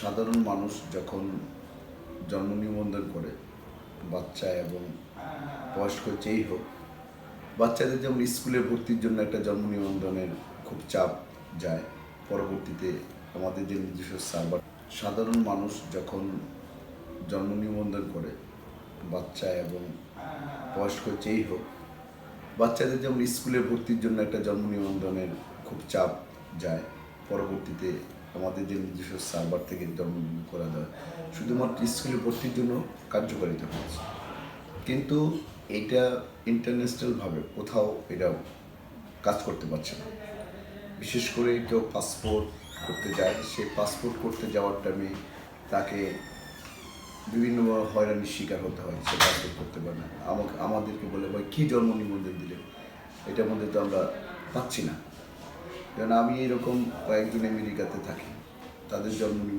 সাধারণ মানুষ যখন জন্ম নিবন্ধন করে, বাচ্চা এবং বয়স্ক যেই হোক, বাচ্চাদের যেমন স্কুলে ভর্তির জন্য একটা জন্ম নিবন্ধনের খুব চাপ যায়। পরবর্তীতে আমাদের যে নিজস্ব সার্ভার, সাধারণ মানুষ যখন জন্ম নিবন্ধন করে, বাচ্চা এবং বয়স্ক যেই হোক, বাচ্চাদের যেমন স্কুলে ভর্তির জন্য একটা জন্ম নিবন্ধনের খুব চাপ যায়। পরবর্তীতে আমাদের যে নিজস্ব সার্ভার থেকে জন্ম করা যায়, শুধুমাত্র স্কুলে ভর্তির জন্য কার্যকারিতা করেছে। কিন্তু এটা ইন্টারন্যাশনালভাবে কোথাও এটা কাজ করতে পারছে না। বিশেষ করে কেউ পাসপোর্ট করতে যায়, সে পাসপোর্ট করতে যাওয়ার টাইমে তাকে বিভিন্নভাবে হয়রানির শিকার হতে হয়, সে পাসপোর্ট করতে পারে না। আমাদেরকে বলে, ভাই কী জন্ম নিবন্ধন দিলে, এটার মধ্যে তো আমরা পাচ্ছি না। কারণ আমি এরকম কয়েকজন আমেরিকাতে থাকি, তাদের জন্ম